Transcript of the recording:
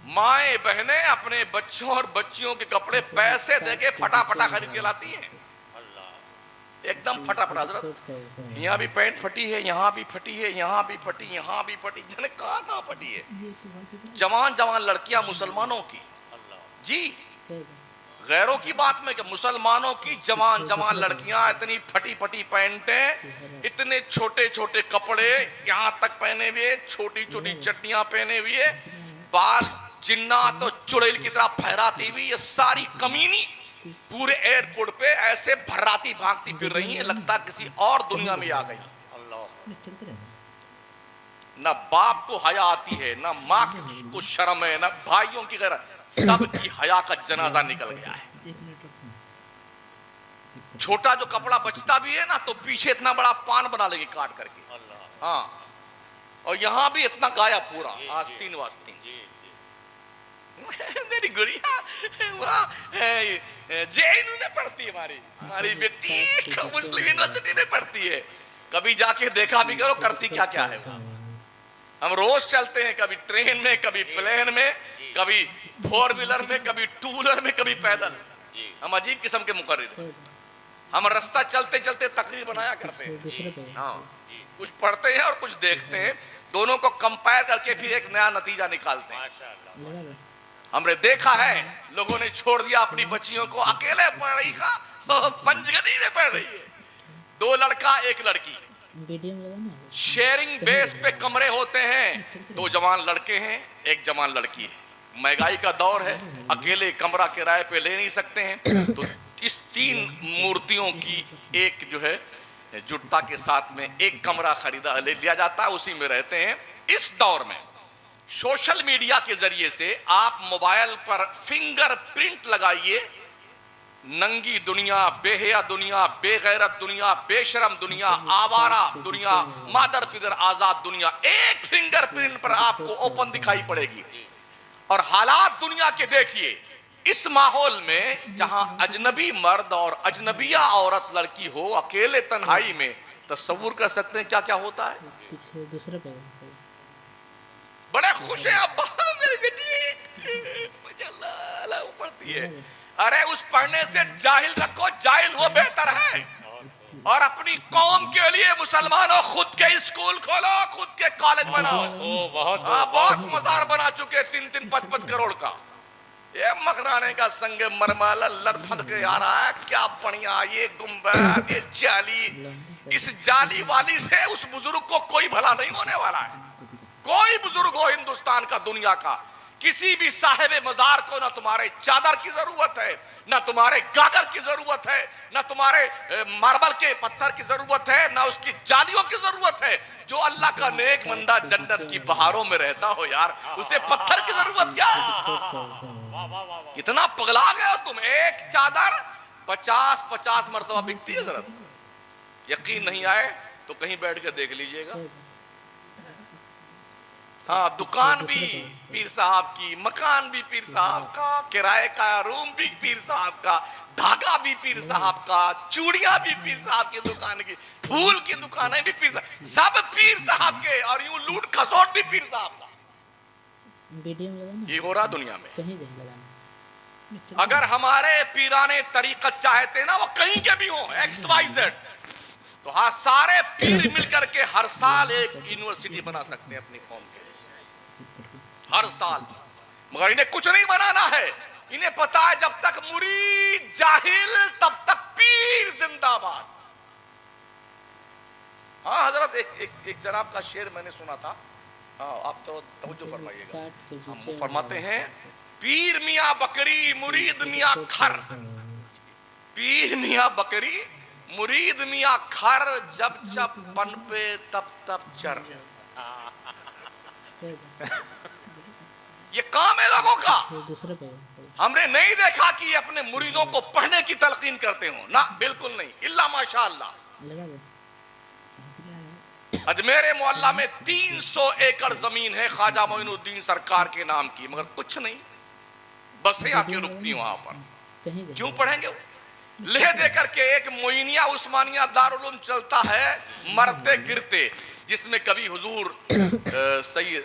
مائیں بہنیں اپنے بچوں اور بچیوں کے کپڑے پیسے دے کے پھٹا پھٹا خرید کے لاتی ہیں، ایک دم پھٹا پھٹا. حضرت یہاں بھی پینٹ پھٹی ہے، یہاں بھی پھٹی ہے، یہاں بھی پھٹی، یہاں بھی پھٹی، جانے کہاں کہاں پھٹی ہے. جوان جوان لڑکیاں مسلمانوں کی، جی غیروں کی بات میں کہ مسلمانوں کی جوان جوان لڑکیاں اتنی پھٹی پھٹی پینٹیں، اتنے چھوٹے چھوٹے کپڑے یہاں تک پہنے ہوئے، چھوٹی چھوٹی چٹیاں پہنے ہوئے، بال جنات اور چڑیل کی طرح پھیراتی ہوئی. یہ ساری کمینی پورے ایئرپورٹ پہ ایسے بھراتی بھاگتی پھر رہی ہیں، لگتا کسی اور دنیا میں آ گئی. نہ باپ کو حیا آتی ہے، نہ ماں کو شرم ہے، نہ بھائیوں کی غیرت، سب کی حیا کا جنازہ نکل گیا ہے. چھوٹا جو کپڑا بچتا بھی ہے نا تو پیچھے اتنا بڑا پان بنا لے گی کاٹ کر کے، ہاں، اور یہاں بھی اتنا گایا پورا آستین واسطین. میری گڑیا جے میں پڑھتی ہے، ہماری بیٹی مسلم یونیورسٹی میں پڑھتی ہے. کبھی جا کے دیکھا بھی کرو کرتی کیا کیا ہے. ہم روز چلتے ہیں، کبھی ٹرین میں، کبھی پلین میں، کبھی فور ویلر میں، کبھی ٹو ویلر میں، کبھی پیدل. ہم عجیب قسم کے مقرر ہیں. ہم رستہ چلتے چلتے تقریر بنایا کرتے ہیں، ہاں کچھ پڑھتے ہیں اور کچھ دیکھتے ہیں، دونوں کو کمپائر کر کے پھر ایک نیا نتیجہ نکالتے ہیں. ہم نے دیکھا ہے لوگوں نے چھوڑ دیا اپنی بچیوں کو، اکیلے پڑھ رہی کا پنجگنی میں پڑھ رہی ہے، 2 لڑکا 1 لڑکی، شیئرنگ بیس پہ کمرے ہوتے ہیں، 2 جوان لڑکے ہیں 1 جوان لڑکی ہے. مہنگائی کا دور ہے، اکیلے کمرہ کرائے پہ لے نہیں سکتے ہیں، تو اس 3 مورتیوں کی ایک جو ہے جٹتا کے ساتھ میں ایک کمرہ خریدا لے لیا جاتا ہے، اسی میں رہتے ہیں. اس دور میں سوشل میڈیا کے ذریعے سے آپ موبائل پر فنگر پرنٹ لگائیے، ننگی دنیا، بے حیا دنیا، بے غیرت دنیا، بے شرم دنیا، آوارہ دنیا، مادر پدر آزاد دنیا، ایک فنگر پرنٹ پر آپ کو اوپن دکھائی پڑے گی. اور حالات دنیا کے دیکھیے، اس ماحول میں جہاں اجنبی مرد اور اجنبیہ عورت لڑکی ہو اکیلے تنہائی میں، تصور کر سکتے ہیں کیا کیا ہوتا ہے. بڑے خوش ہیں ابا میری بیٹی مجھے اللہ پڑھتی ہے. ارے اس پڑھنے سے جاہل رکھو، جاہل وہ بہتر ہے. اور اپنی قوم کے لیے مسلمانوں خود کے اسکول کھولو، خود کے کالج بناؤ. بہت مزار بنا چکے 3-3 5-5 کروڑ کا. یہ مکرانے کا سنگ مرمر لڑ پھند کے آ رہا ہے، کیا بڑھیا یہ گنبد، یہ جالی. اس جالی والی سے اس بزرگ کو کوئی بھلا نہیں ہونے والا ہے. کوئی بزرگ ہو ہندوستان کا، دنیا کا، کسی بھی صاحب مزار کو نہ تمہارے چادر کی ضرورت ہے، نہ تمہارے گاگر کی ضرورت ہے، نہ تمہارے ماربل کے پتھر کی ضرورت ہے، نہ اس کی جالیوں کی ضرورت ہے. جو اللہ کا نیک بندہ جنت کی بہاروں میں رہتا ہو یار، اسے پتھر کی ضرورت کیا ہے. کتنا پگلا گئے ہو تم. ایک چادر 50 مرتبہ بکتی ہے. ضرورت یقین نہیں آئے تو کہیں بیٹھ کے دیکھ لیجئے گا. ہاں دکان بھی پیر صاحب کی، مکان بھی پیر صاحب کا، کرائے کا روم بھی پیر صاحب کا، دھاگا بھی پیر صاحب کا، چوڑیاں بھی پیر صاحب کی دکان کی، پھول کی دکانیں بھی پیر صاحب، سب پیر صاحب کے، اور یوں لوٹ کھسوٹ بھی پیر صاحب کا. یہ ہو رہا دنیا میں. اگر ہمارے پیرانے طریقت چاہتے نا وہ کہیں کے بھی ہوں XYZ، تو ہاں سارے پیر مل کر کے ہر سال ایک یونیورسٹی بنا سکتے ہیں اپنی قوم کے، ہر سال. مگر انہیں کچھ نہیں بنانا ہے. انہیں پتا ہے جب تک مرید جاہل تب تک پیر زندہ باد. ہاں حضرت ایک جناب کا شعر میں نے سنا تھا، ہاں آپ تو توجہ فرمائیے گا. ہم فرماتے ہیں پیر میاں بکری مرید میاں کھر، پیر میاں بکری مرید میاں کھر، جب جب پن پہ تب تب چر. یہ کام ہے لوگوں کا. ہم نے نہیں دیکھا کہ یہ اپنے مریدوں کو پڑھنے کی تلقین کرتے ہوں، نہ بالکل نہیں، الا ماشاءاللہ. اجمیر معلیٰ میں 300 ایکڑ زمین ہے خواجہ معین الدین سرکار کے نام کی، مگر کچھ نہیں، بسیں آ کے رکتی وہاں پر. کیوں پڑھیں گے وہ؟ لے دے کر کے ایک معینیہ عثمانیہ دارالعلوم چلتا ہے مرتے گرتے، جس میں کبھی حضور سید